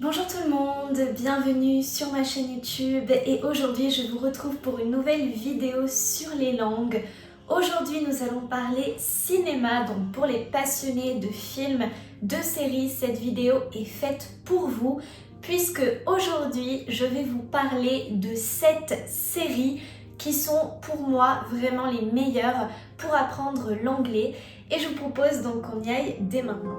Bonjour tout le monde, bienvenue sur ma chaîne YouTube et aujourd'hui je vous retrouve pour une nouvelle vidéo sur les langues. Aujourd'hui nous allons parler cinéma, donc pour les passionnés de films, de séries, cette vidéo est faite pour vous puisque aujourd'hui je vais vous parler de 7 séries qui sont pour moi vraiment les meilleures pour apprendre l'anglais et je vous propose donc qu'on y aille dès maintenant.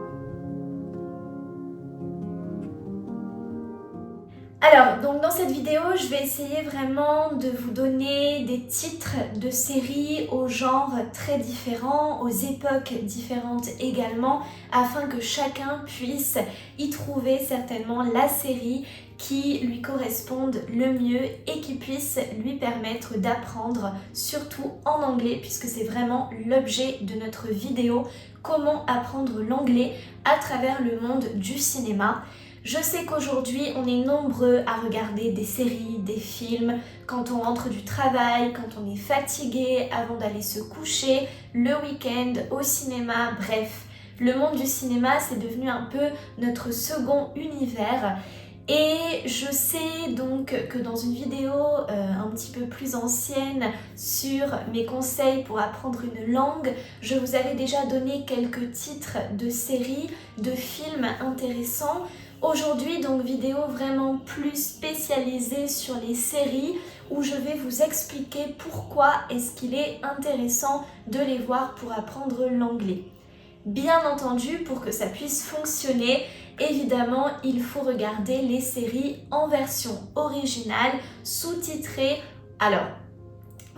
Alors, donc dans cette vidéo, je vais essayer vraiment de vous donner des titres de séries aux genres très différents, aux époques différentes également, afin que chacun puisse y trouver certainement la série qui lui corresponde le mieux et qui puisse lui permettre d'apprendre, surtout en anglais, puisque c'est vraiment l'objet de notre vidéo, comment apprendre l'anglais à travers le monde du cinéma. Je sais qu'aujourd'hui, on est nombreux à regarder des séries, des films, quand on rentre du travail, quand on est fatigué, avant d'aller se coucher, le week-end, au cinéma, bref. Le monde du cinéma, c'est devenu un peu notre second univers. Et je sais donc que dans une vidéo un petit peu plus ancienne sur mes conseils pour apprendre une langue, je vous avais déjà donné quelques titres de séries, de films intéressants. Aujourd'hui, donc vidéo vraiment plus spécialisée sur les séries où je vais vous expliquer pourquoi est-ce qu'il est intéressant de les voir pour apprendre l'anglais. Bien entendu, pour que ça puisse fonctionner, évidemment, il faut regarder les séries en version originale, sous-titrée. Alors,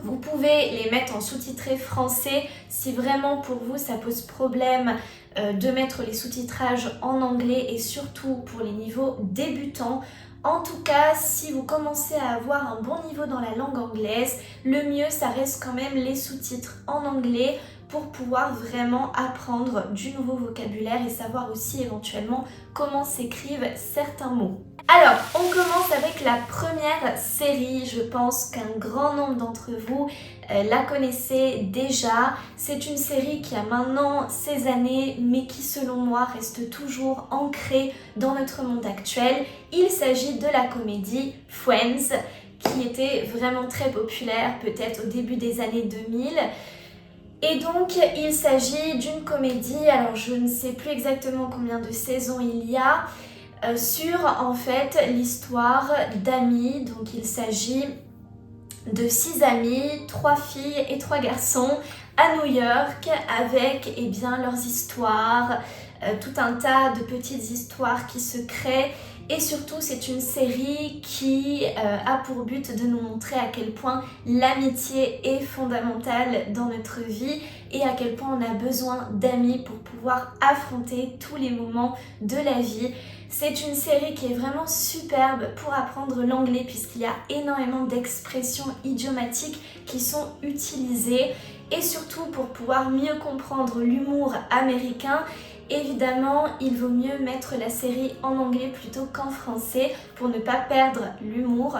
vous pouvez les mettre en sous-titré français si vraiment pour vous ça pose problème de mettre les sous-titrages en anglais et surtout pour les niveaux débutants. En tout cas, si vous commencez à avoir un bon niveau dans la langue anglaise, le mieux ça reste quand même les sous-titres en anglais pour pouvoir vraiment apprendre du nouveau vocabulaire et savoir aussi éventuellement comment s'écrivent certains mots. Alors, on commence avec la première série. Je pense qu'un grand nombre d'entre vous la connaissez déjà. C'est une série qui a maintenant ses années, mais qui selon moi reste toujours ancrée dans notre monde actuel. Il s'agit de la comédie Friends, qui était vraiment très populaire peut-être au début des années 2000. Et donc, il s'agit d'une comédie, alors je ne sais plus exactement combien de saisons il y a, sur en fait l'histoire d'amis. Donc il s'agit de 6 amis, 3 filles et 3 garçons à New York avec leurs histoires, tout un tas de petites histoires qui se créent. Et surtout, c'est une série qui a pour but de nous montrer à quel point l'amitié est fondamentale dans notre vie et à quel point on a besoin d'amis pour pouvoir affronter tous les moments de la vie. C'est une série qui est vraiment superbe pour apprendre l'anglais puisqu'il y a énormément d'expressions idiomatiques qui sont utilisées et surtout pour pouvoir mieux comprendre l'humour américain. Évidemment, il vaut mieux mettre la série en anglais plutôt qu'en français pour ne pas perdre l'humour.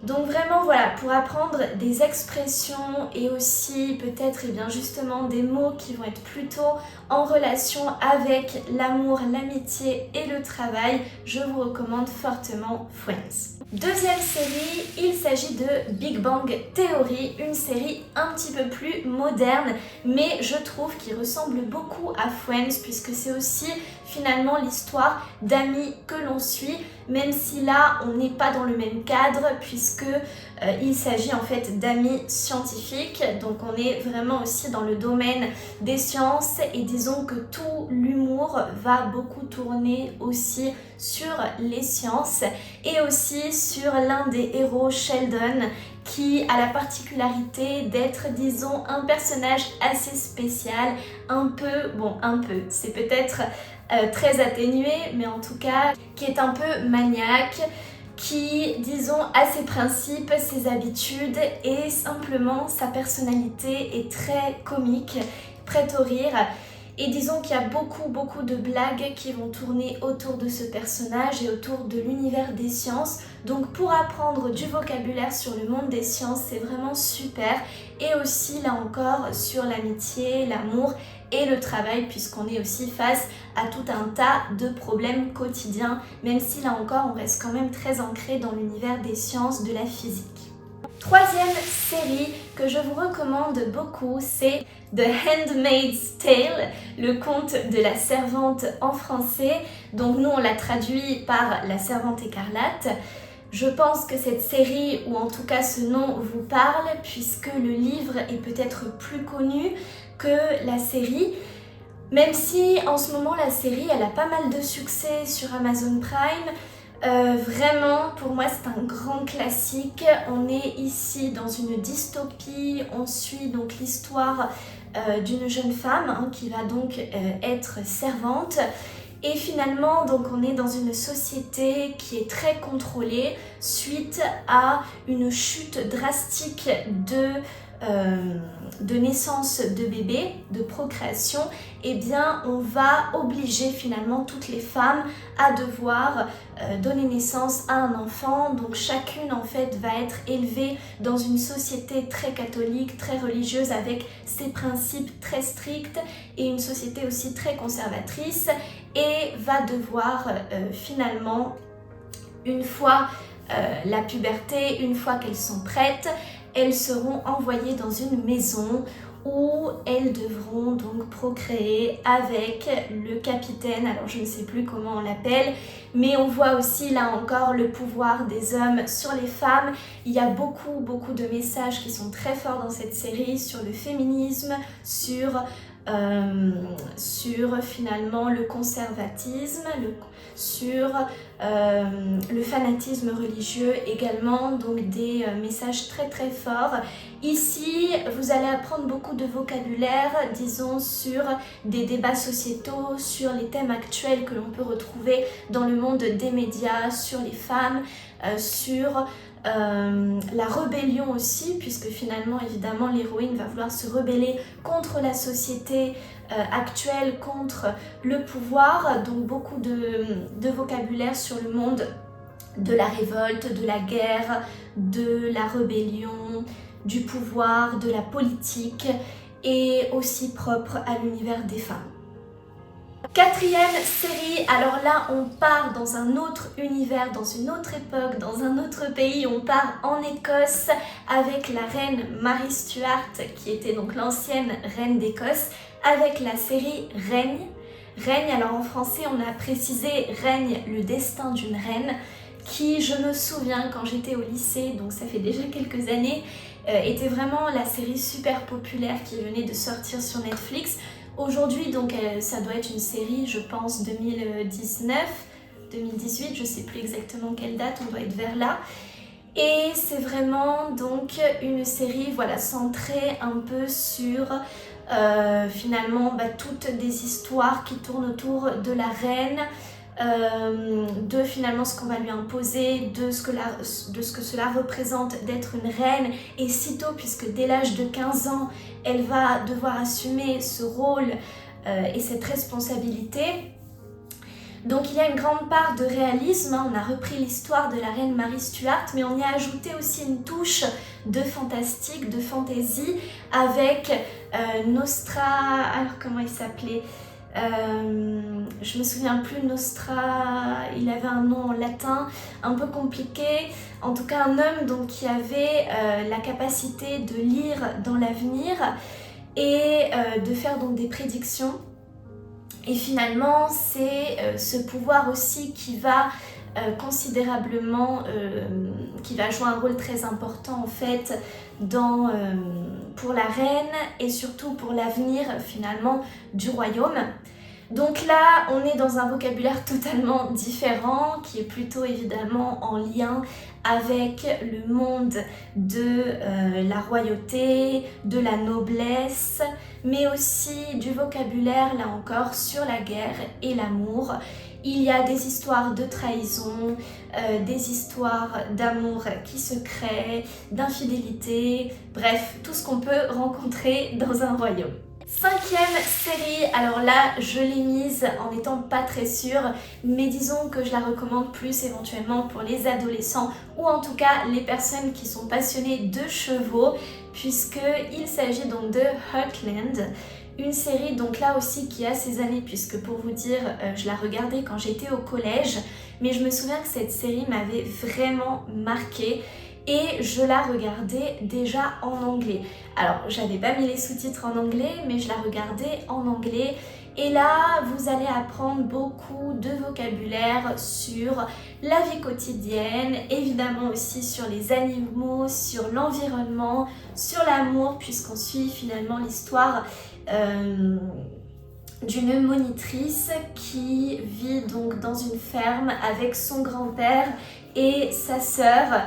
Donc vraiment voilà, pour apprendre des expressions et aussi peut-être justement des mots qui vont être plutôt en relation avec l'amour, l'amitié et le travail, je vous recommande fortement Friends. Deuxième série, il s'agit de Big Bang Theory, une série un petit peu plus moderne, mais je trouve qu'il ressemble beaucoup à Friends puisque c'est aussi finalement l'histoire d'amis que l'on suit, même si là on n'est pas dans le même cadre puisque il s'agit en fait d'amis scientifiques, donc on est vraiment aussi dans le domaine des sciences et disons que tout l'humour va beaucoup tourner aussi sur les sciences et aussi sur l'un des héros, Sheldon, qui a la particularité d'être, disons, un personnage assez spécial, c'est peut-être très atténué, mais en tout cas, qui est un peu maniaque, qui, disons, a ses principes, ses habitudes et simplement sa personnalité est très comique, prête au rire. Et disons qu'il y a beaucoup de blagues qui vont tourner autour de ce personnage et autour de l'univers des sciences. Donc pour apprendre du vocabulaire sur le monde des sciences, c'est vraiment super. Et aussi là encore sur l'amitié, l'amour et le travail, puisqu'on est aussi face à tout un tas de problèmes quotidiens, même si là encore on reste quand même très ancré dans l'univers des sciences, de la physique. Troisième série que je vous recommande beaucoup, c'est The Handmaid's Tale, le conte de la servante en français. Donc nous on l'a traduit par La Servante écarlate. Je pense que cette série, ou en tout cas ce nom, vous parle puisque le livre est peut-être plus connu que la série. Même si en ce moment la série elle a pas mal de succès sur Amazon Prime. Vraiment, pour moi, c'est un grand classique. On est ici dans une dystopie. On suit donc l'histoire d'une jeune femme qui va donc être servante. Et finalement, donc, on est dans une société qui est très contrôlée suite à une chute drastique de naissance de bébés, de procréation. Eh bien, on va obliger finalement toutes les femmes à devoir donner naissance à un enfant. Donc chacune en fait va être élevée dans une société très catholique, très religieuse, avec ses principes très stricts, et une société aussi très conservatrice, et va devoir finalement, une fois la puberté, une fois qu'elles sont prêtes, elles seront envoyées dans une maison où elles devront donc procréer avec le capitaine. Alors je ne sais plus comment on l'appelle, mais on voit aussi là encore le pouvoir des hommes sur les femmes. Il y a beaucoup de messages qui sont très forts dans cette série sur le féminisme, sur finalement le conservatisme, sur le fanatisme religieux également, donc des messages très forts. Ici, vous allez apprendre beaucoup de vocabulaire, disons, sur des débats sociétaux, sur les thèmes actuels que l'on peut retrouver dans le monde des médias, sur les femmes, sur la rébellion aussi, puisque finalement, évidemment, l'héroïne va vouloir se rebeller contre la société actuelle, contre le pouvoir. Donc beaucoup de vocabulaire sur le monde de la révolte, de la guerre, de la rébellion, du pouvoir, de la politique, et aussi propre à l'univers des femmes. Quatrième série, alors là on part dans un autre univers, dans une autre époque, dans un autre pays. On part en Écosse avec la reine Mary Stuart, qui était donc l'ancienne reine d'Écosse, avec la série Règne. Règne, alors en français on a précisé Règne, le destin d'une reine, qui, je me souviens quand j'étais au lycée, donc ça fait déjà quelques années, était vraiment la série super populaire qui venait de sortir sur Netflix. Aujourd'hui, donc, ça doit être une série, je pense, 2019, 2018, je sais plus exactement quelle date, on doit être vers là. Et c'est vraiment donc une série, voilà, centrée un peu sur finalement toutes des histoires qui tournent autour de la reine, de finalement ce qu'on va lui imposer, de ce que cela représente d'être une reine, et sitôt, puisque dès l'âge de 15 ans, elle va devoir assumer ce rôle et cette responsabilité. Donc il y a une grande part de réalisme, on a repris l'histoire de la reine Mary Stuart, mais on y a ajouté aussi une touche de fantastique, de fantaisie, avec alors comment il s'appelait ? Je me souviens plus, il avait un nom en latin un peu compliqué, en tout cas un homme donc qui avait la capacité de lire dans l'avenir et de faire donc des prédictions. Et finalement c'est ce pouvoir aussi qui va considérablement, qui va jouer un rôle très important en fait pour la reine et surtout pour l'avenir finalement du royaume. Donc là, on est dans un vocabulaire totalement différent qui est plutôt évidemment en lien avec le monde de la royauté, de la noblesse, mais aussi du vocabulaire, là encore, sur la guerre et l'amour. Il y a des histoires de trahison, des histoires d'amour qui se créent, d'infidélité, bref, tout ce qu'on peut rencontrer dans un royaume. Cinquième série, alors là je l'ai mise en étant pas très sûre, mais disons que je la recommande plus éventuellement pour les adolescents ou en tout cas les personnes qui sont passionnées de chevaux, puisqu'il s'agit donc de Heartland, Une série donc là aussi qui a ses années, puisque pour vous dire, je la regardais quand j'étais au collège, mais je me souviens que cette série m'avait vraiment marquée et je la regardais déjà en anglais. Alors j'avais pas mis les sous-titres en anglais, mais je la regardais en anglais. Et là, vous allez apprendre beaucoup de vocabulaire sur la vie quotidienne, évidemment aussi sur les animaux, sur l'environnement, sur l'amour, puisqu'on suit finalement l'histoire d'une monitrice qui vit donc dans une ferme avec son grand-père et sa sœur.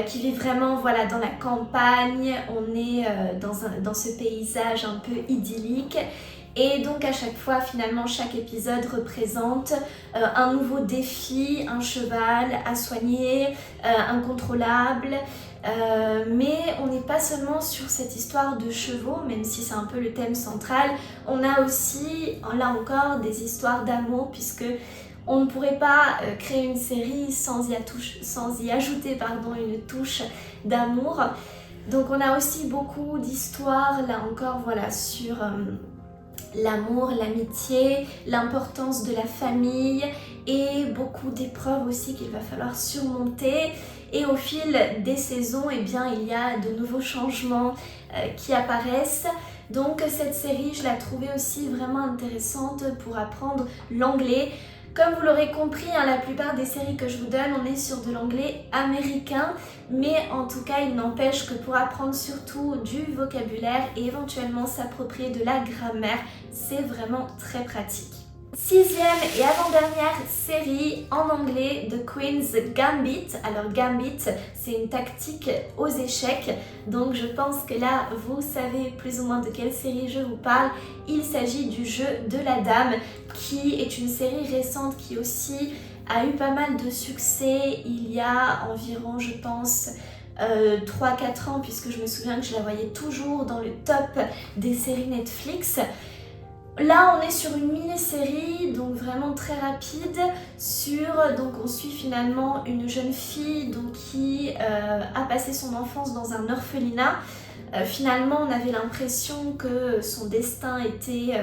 Qui vit vraiment voilà, dans la campagne, on est dans ce paysage un peu idyllique. Et donc à chaque fois, finalement, chaque épisode représente un nouveau défi, un cheval à soigner, incontrôlable. Mais on n'est pas seulement sur cette histoire de chevaux, même si c'est un peu le thème central. On a aussi, là encore, des histoires d'amour, puisque on ne pourrait pas créer une série sans y ajouter une touche d'amour. Donc on a aussi beaucoup d'histoires, là encore, voilà, sur l'amour, l'amitié, l'importance de la famille et beaucoup d'épreuves aussi qu'il va falloir surmonter. Et au fil des saisons, eh bien, il y a de nouveaux changements qui apparaissent. Donc cette série, je la trouvais aussi vraiment intéressante pour apprendre l'anglais. Comme vous l'aurez compris, la plupart des séries que je vous donne, on est sur de l'anglais américain, mais en tout cas, il n'empêche que pour apprendre surtout du vocabulaire et éventuellement s'approprier de la grammaire, c'est vraiment très pratique. 6e et avant-dernière série en anglais, The Queen's Gambit. Alors Gambit, c'est une tactique aux échecs, donc je pense que là vous savez plus ou moins de quelle série je vous parle. Il s'agit du jeu de la dame, qui est une série récente qui aussi a eu pas mal de succès il y a environ, je pense, 3-4 ans, puisque je me souviens que je la voyais toujours dans le top des séries Netflix. Là, on est sur une mini-série, donc vraiment très rapide, donc on suit finalement une jeune fille donc, qui a passé son enfance dans un orphelinat. Finalement, on avait l'impression que son destin était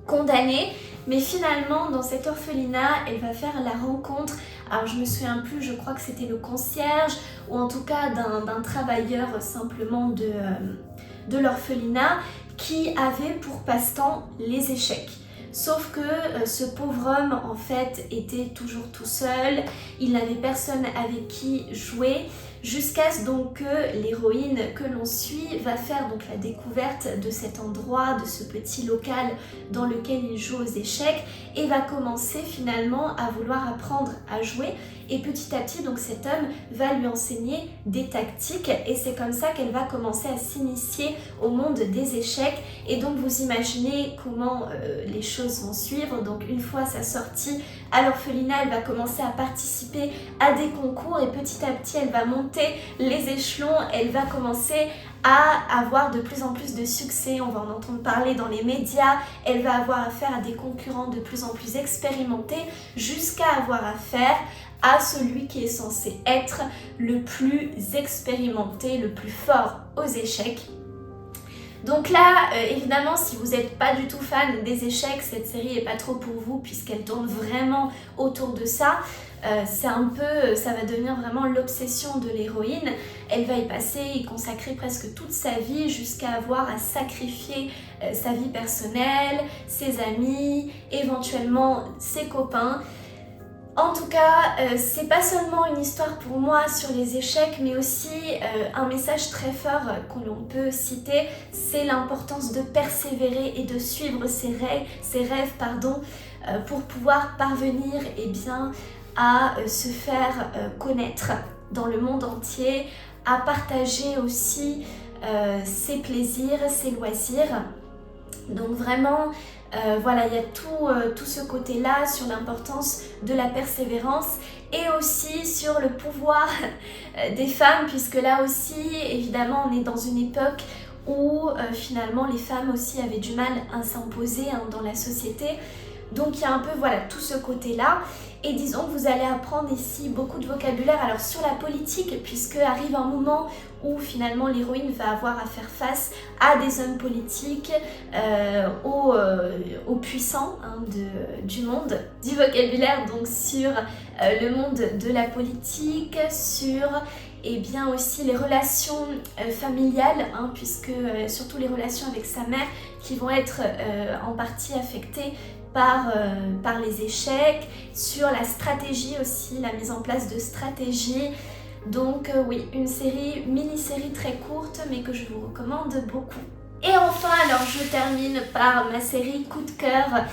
condamné, mais finalement, dans cet orphelinat, elle va faire la rencontre, alors je me souviens plus, je crois que c'était le concierge, ou en tout cas d'un travailleur simplement de l'orphelinat, qui avait pour passe-temps les échecs. Sauf que ce pauvre homme en fait était toujours tout seul, il n'avait personne avec qui jouer, jusqu'à ce donc que l'héroïne que l'on suit va faire donc la découverte de cet endroit, de ce petit local dans lequel il joue aux échecs et va commencer finalement à vouloir apprendre à jouer. Et petit à petit, donc cet homme va lui enseigner des tactiques et c'est comme ça qu'elle va commencer à s'initier au monde des échecs. Et donc vous imaginez comment les choses vont suivre. Donc une fois sa sortie à l'orphelinat, elle va commencer à participer à des concours et petit à petit, elle va monter les échelons. Elle va commencer à avoir de plus en plus de succès, on va en entendre parler dans les médias, elle va avoir affaire à des concurrents de plus en plus expérimentés jusqu'à avoir affaire à celui qui est censé être le plus expérimenté, le plus fort aux échecs. Donc là, évidemment, si vous n'êtes pas du tout fan des échecs, cette série n'est pas trop pour vous puisqu'elle tourne vraiment autour de ça. Ça va devenir vraiment l'obsession de l'héroïne. Elle va y consacrer presque toute sa vie jusqu'à avoir à sacrifier sa vie personnelle, ses amis, éventuellement ses copains. En tout cas, c'est pas seulement une histoire pour moi sur les échecs, mais aussi un message très fort que l'on peut citer, c'est l'importance de persévérer et de suivre ses rêves, pour pouvoir parvenir à se faire connaître dans le monde entier, à partager aussi ses plaisirs, ses loisirs. Donc vraiment, voilà, il y a tout ce côté-là sur l'importance de la persévérance et aussi sur le pouvoir des femmes, puisque là aussi, évidemment, on est dans une époque où finalement les femmes aussi avaient du mal à s'imposer dans la société. Donc il y a un peu tout ce côté-là. Et disons que vous allez apprendre ici beaucoup de vocabulaire alors sur la politique, puisque arrive un moment où finalement l'héroïne va avoir à faire face à des hommes politiques, aux puissants du monde. Du vocabulaire donc sur le monde de la politique, sur et bien aussi les relations familiales, puisque surtout les relations avec sa mère qui vont être en partie affectées par les échecs, sur la stratégie aussi, la mise en place de stratégies. Donc oui, une mini-série très courte mais que je vous recommande beaucoup. Et enfin, alors je termine par ma série coup de cœur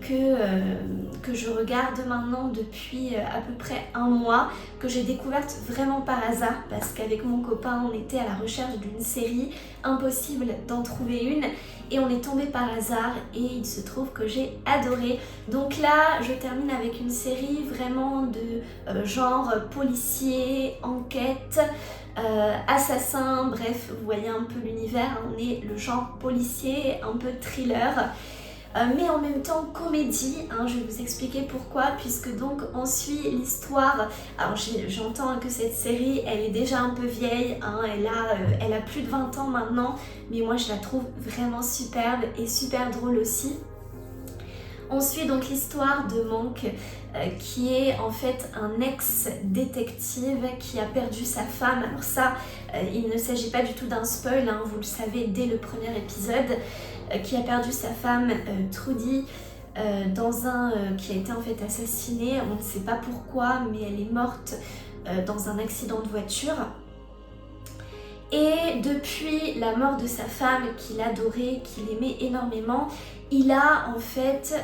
que je regarde maintenant depuis à peu près un mois, que j'ai découverte vraiment par hasard parce qu'avec mon copain on était à la recherche d'une série, impossible d'en trouver une et on est tombé par hasard et il se trouve que j'ai adoré. Donc là je termine avec une série vraiment de genre policier, enquête, assassin, bref vous voyez un peu l'univers, on est le genre policier, un peu thriller. Mais en même temps comédie, je vais vous expliquer pourquoi, puisque donc on suit l'histoire. Alors j'entends que cette série elle est déjà un peu vieille, elle a plus de 20 ans maintenant, mais moi je la trouve vraiment superbe et super drôle aussi. On suit donc l'histoire de Monk qui est en fait un ex-détective qui a perdu sa femme. Alors ça, il ne s'agit pas du tout d'un spoil, vous le savez dès le premier épisode, qui a perdu sa femme Trudy qui a été en fait assassinée. On ne sait pas pourquoi, mais elle est morte dans un accident de voiture. Et depuis la mort de sa femme qu'il adorait, qu'il aimait énormément, il a en fait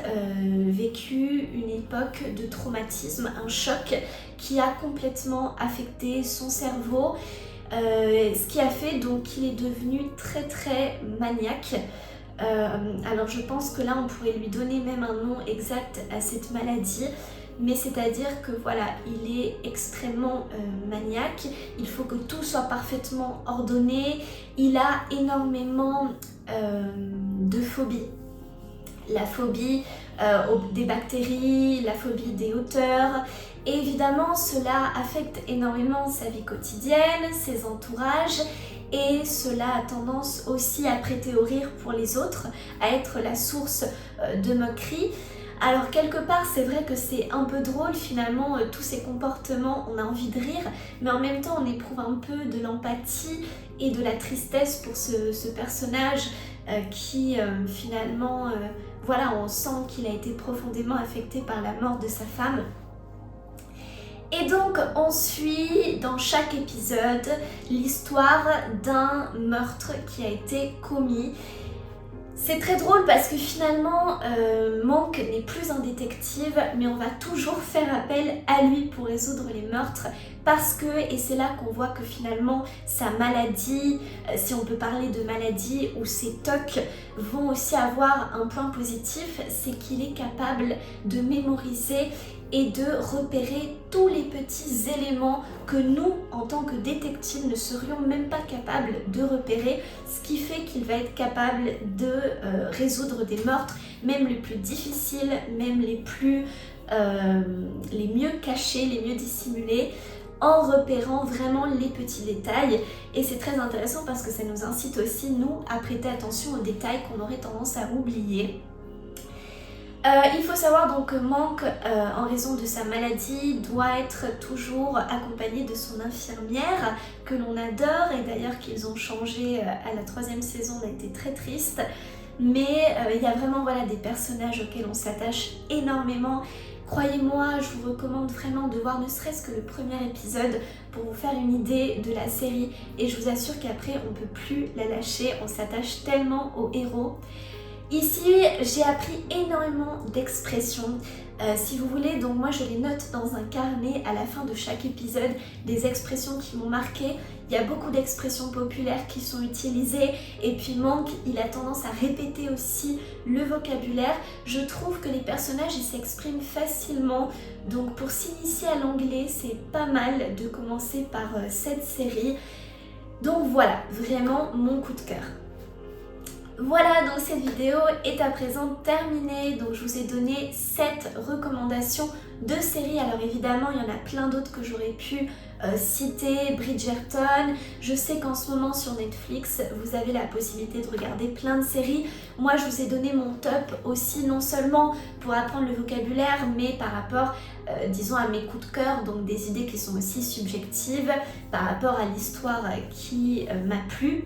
vécu une époque de traumatisme, un choc qui a complètement affecté son cerveau, ce qui a fait donc qu'il est devenu très très maniaque. Alors je pense que là on pourrait lui donner même un nom exact à cette maladie, mais c'est-à-dire que voilà, il est extrêmement maniaque, il faut que tout soit parfaitement ordonné, il a énormément de phobies. La phobie des bactéries, la phobie des hauteurs, et évidemment cela affecte énormément sa vie quotidienne, ses entourages, et cela a tendance aussi à prêter au rire pour les autres, à être la source de moqueries. Alors quelque part c'est vrai que c'est un peu drôle finalement, tous ces comportements, on a envie de rire, mais en même temps on éprouve un peu de l'empathie et de la tristesse pour ce personnage qui finalement, voilà, on sent qu'il a été profondément affecté par la mort de sa femme. Et donc on suit dans chaque épisode l'histoire d'un meurtre qui a été commis. C'est très drôle parce que finalement Monk n'est plus un détective, mais on va toujours faire appel à lui pour résoudre les meurtres parce que, et c'est là qu'on voit que finalement sa maladie, si on peut parler de maladie, ou ses tocs vont aussi avoir un point positif, c'est qu'il est capable de mémoriser et de repérer tous les petits éléments que nous, en tant que détectives, ne serions même pas capables de repérer, ce qui fait qu'il va être capable de résoudre des meurtres, même les plus difficiles, même les mieux cachés, les mieux dissimulés, en repérant vraiment les petits détails. Et c'est très intéressant parce que ça nous incite aussi, nous, à prêter attention aux détails qu'on aurait tendance à oublier. Il faut savoir donc que Monk, en raison de sa maladie, doit être toujours accompagné de son infirmière, que l'on adore, et d'ailleurs qu'ils ont changé à la 3e saison, on a été très triste. Mais il y a vraiment voilà, des personnages auxquels on s'attache énormément. Croyez-moi, je vous recommande vraiment de voir ne serait-ce que le premier épisode pour vous faire une idée de la série, et je vous assure qu'après on ne peut plus la lâcher, on s'attache tellement aux héros. Ici, j'ai appris énormément d'expressions. Si vous voulez, donc moi je les note dans un carnet à la fin de chaque épisode, des expressions qui m'ont marqué. Il y a beaucoup d'expressions populaires qui sont utilisées, et puis Monk, il a tendance à répéter aussi le vocabulaire. Je trouve que les personnages, ils s'expriment facilement, donc pour s'initier à l'anglais, c'est pas mal de commencer par cette série. Donc voilà, vraiment mon coup de cœur. Voilà, donc cette vidéo est à présent terminée, donc je vous ai donné 7 recommandations de séries. Alors évidemment, il y en a plein d'autres que j'aurais pu citer, Bridgerton. Je sais qu'en ce moment sur Netflix, vous avez la possibilité de regarder plein de séries. Moi, je vous ai donné mon top aussi, non seulement pour apprendre le vocabulaire, mais par rapport, disons, à mes coups de cœur, donc des idées qui sont aussi subjectives, par rapport à l'histoire qui m'a plu.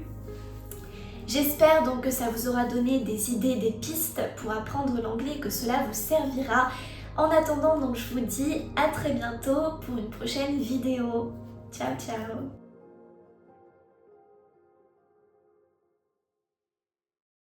J'espère donc que ça vous aura donné des idées, des pistes pour apprendre l'anglais et que cela vous servira. En attendant, donc je vous dis à très bientôt pour une prochaine vidéo. Ciao ciao!